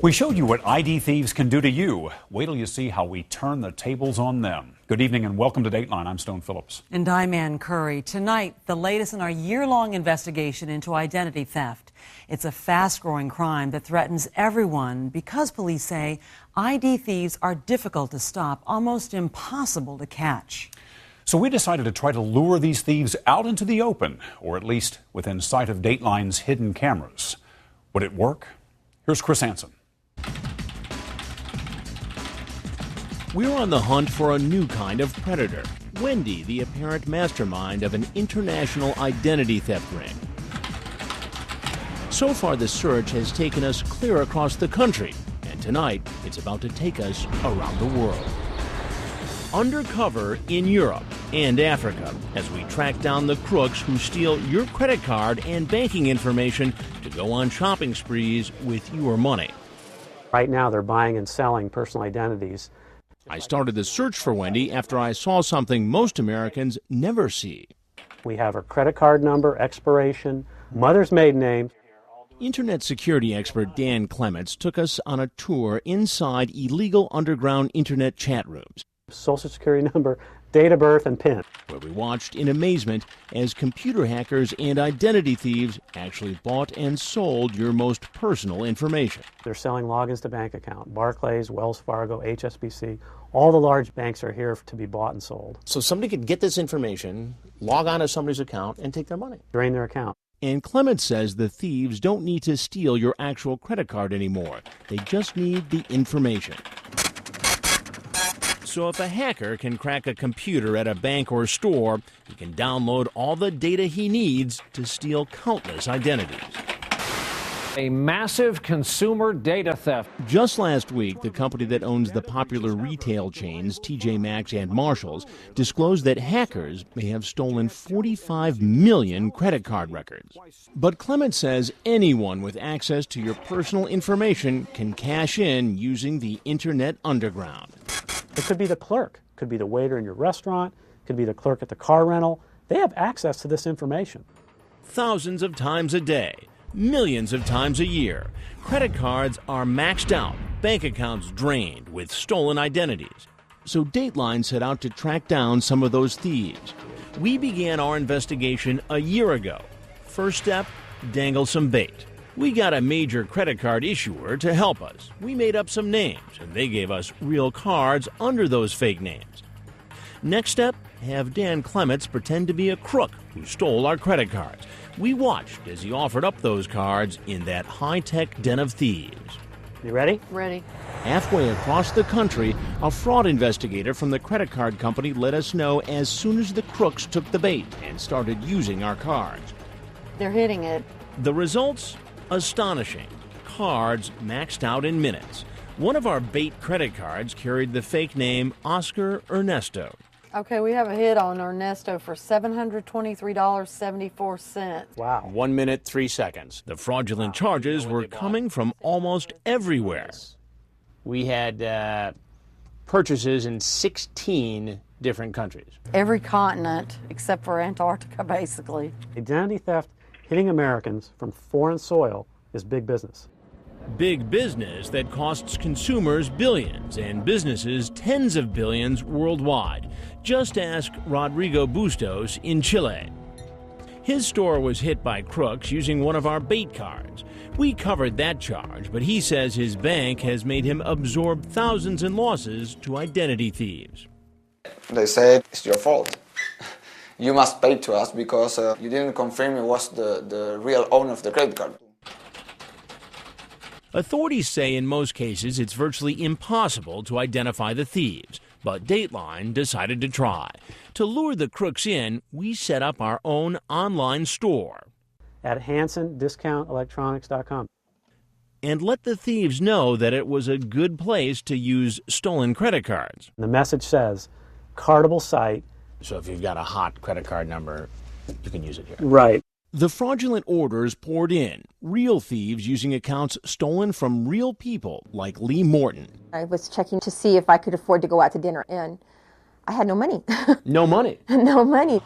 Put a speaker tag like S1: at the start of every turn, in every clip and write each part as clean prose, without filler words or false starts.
S1: We showed you what ID thieves can do to you. Wait till you see how we turn the tables on them. Good evening and welcome to Dateline. I'm Stone Phillips.
S2: And I'm Ann Curry. Tonight, the latest in our year-long investigation into identity theft. It's a fast-growing crime that threatens everyone because police say ID thieves are difficult to stop, almost impossible to catch.
S1: So we decided to try to lure these thieves out into the open, or at least within sight of Dateline's hidden cameras. Would it work? Here's Chris Hansen.
S3: We're on the hunt for a new kind of predator. Wendy, the apparent mastermind of an international identity theft ring. So far, the search has taken us clear across the country, and tonight, it's about to take us around the world. Undercover in Europe and Africa, as we track down the crooks who steal your credit card and banking information to go on shopping sprees with your money.
S4: Right now, they're buying and selling personal identities.
S3: I started the search for Wendy after I saw something most Americans never see.
S4: We have her credit card number, expiration, mother's maiden name.
S3: Internet security expert Dan Clements took us on a tour inside illegal underground internet chat rooms.
S4: Social security number, date of birth, and PIN.
S3: Where we watched in amazement as computer hackers and identity thieves actually bought and sold your most personal information.
S4: They're selling logins to bank account. Barclays, Wells Fargo, HSBC, all the large banks are here to be bought and sold.
S5: So somebody could get this information, log on to somebody's account, and take their money.
S4: Drain their account.
S3: And Clements says the thieves don't need to steal your actual credit card anymore. They just need the information. So if a hacker can crack a computer at a bank or store, he can download all the data he needs to steal countless identities.
S6: A massive consumer data theft.
S3: Just last week, the company that owns the popular retail chains TJ Maxx and Marshalls disclosed that hackers may have stolen 45 million credit card records. But Clement says anyone with access to your personal information can cash in using the Internet Underground.
S4: It could be the clerk, could be the waiter in your restaurant, could be the clerk at the car rental. They have access to this information.
S3: Thousands of times a day, millions of times a year, credit cards are maxed out, bank accounts drained with stolen identities. So Dateline set out to track down some of those thieves. We began our investigation a year ago. First step, dangle some bait. We got a major credit card issuer to help us. We made up some names, and they gave us real cards under those fake names. Next step, have Dan Clements pretend to be a crook who stole our credit cards. We watched as he offered up those cards in that high-tech den of thieves.
S4: You ready?
S7: Ready.
S3: Halfway across the country, a fraud investigator from the credit card company let us know as soon as the crooks took the bait and started using our cards.
S7: They're hitting it.
S3: The results? Astonishing. Cards maxed out in minutes. One of our bait credit cards carried the fake name Oscar Ernesto.
S7: Okay, we have a hit on Ernesto for $723.74.
S4: Wow.
S5: 1 minute, 3 seconds.
S3: The fraudulent charges were coming from almost everywhere.
S5: We had purchases in 16 different countries.
S7: Every continent except for Antarctica, basically.
S4: Identity theft hitting Americans from foreign soil is big business.
S3: Big business that costs consumers billions and businesses tens of billions worldwide. Just ask Rodrigo Bustos in Chile. His store was hit by crooks using one of our bait cards. We covered that charge, but he says his bank has made him absorb thousands in losses to identity thieves.
S8: They said, it's your fault. You must pay to us because you didn't confirm it was the real owner of the credit card.
S3: Authorities say in most cases it's virtually impossible to identify the thieves, but Dateline decided to try. To lure the crooks in, we set up our own online store.
S4: At HansonDiscountElectronics.com.
S3: And let the thieves know that it was a good place to use stolen credit cards.
S4: The message says, cardable site.
S5: So if you've got a hot credit card number, you can use it here.
S4: Right.
S3: The fraudulent orders poured in, real thieves using accounts stolen from real people like Lee Morton.
S9: I was checking to see if I could afford to go out to dinner, and I had no money.
S5: No money?
S9: No money.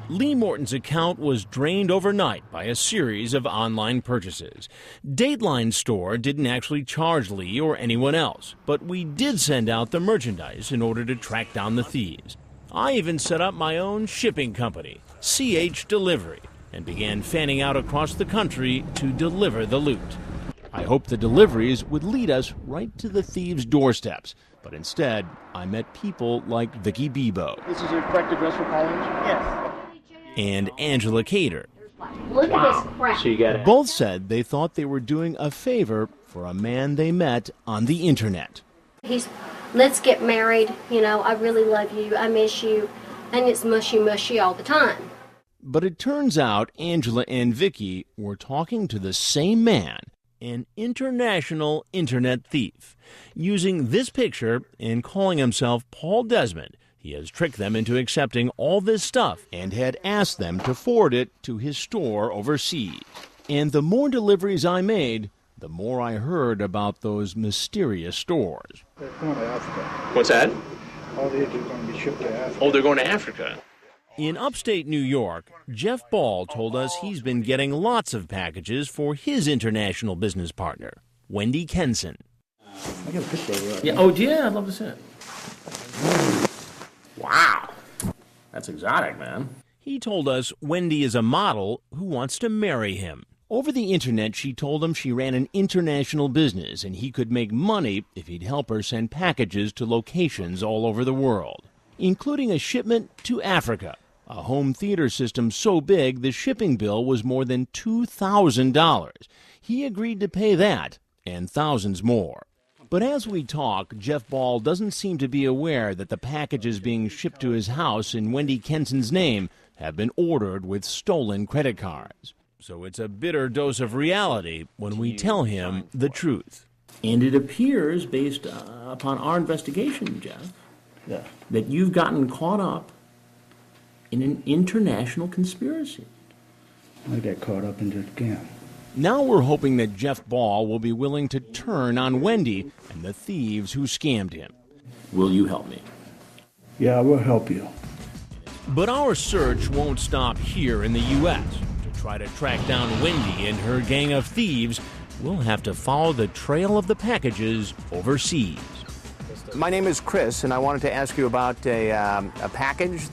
S3: Lee Morton's account was drained overnight by a series of online purchases. Dateline's store didn't actually charge Lee or anyone else, but we did send out the merchandise in order to track down the thieves. I even set up my own shipping company, CH Delivery, and began fanning out across the country to deliver the loot. I hoped the deliveries would lead us right to the thieves' doorsteps, but instead, I met people like Vicky Bebo.
S5: This is the correct address for calling? Yes.
S3: And Angela Cater.
S9: Look at this crap.
S5: So you got it.
S3: Both said they thought they were doing a favor for a man they met on the internet.
S9: Let's get married, I really love you, I miss you, and it's mushy mushy all the time.
S3: But it turns out Angela and Vicky were talking to the same man, an international internet thief. Using this picture and calling himself Paul Desmond, he has tricked them into accepting all this stuff and had asked them to forward it to his store overseas. And the more deliveries I made, the more I heard about those mysterious stores.
S10: They're going to Africa.
S5: What's that?
S10: All these are going to be shipped to Africa.
S5: Oh, they're going to Africa.
S3: In upstate New York, Jeff Ball told us he's been getting lots of packages for his international business partner, Wendy Kenson.
S10: I got a picture of it.
S5: Yeah. Oh, yeah, I'd love to see it. Wow. That's exotic, man.
S3: He told us Wendy is a model who wants to marry him. Over the internet, she told him she ran an international business and he could make money if he'd help her send packages to locations all over the world, including a shipment to Africa, a home theater system so big the shipping bill was more than $2,000. He agreed to pay that and thousands more. But as we talk, Jeff Ball doesn't seem to be aware that the packages being shipped to his house in Wendy Kenson's name have been ordered with stolen credit cards. So it's a bitter dose of reality when we tell him the truth.
S5: And it appears, based upon our investigation, Jeff, that you've gotten caught up in an international conspiracy.
S10: I got caught up in the scam.
S3: Now we're hoping that Jeff Ball will be willing to turn on Wendy and the thieves who scammed him.
S5: Will you help me?
S10: Yeah, I will help you.
S3: But our search won't stop here in the U.S. To try to track down Wendy and her gang of thieves, we'll have to follow the trail of the packages overseas.
S5: My name is Chris, and I wanted to ask you about a package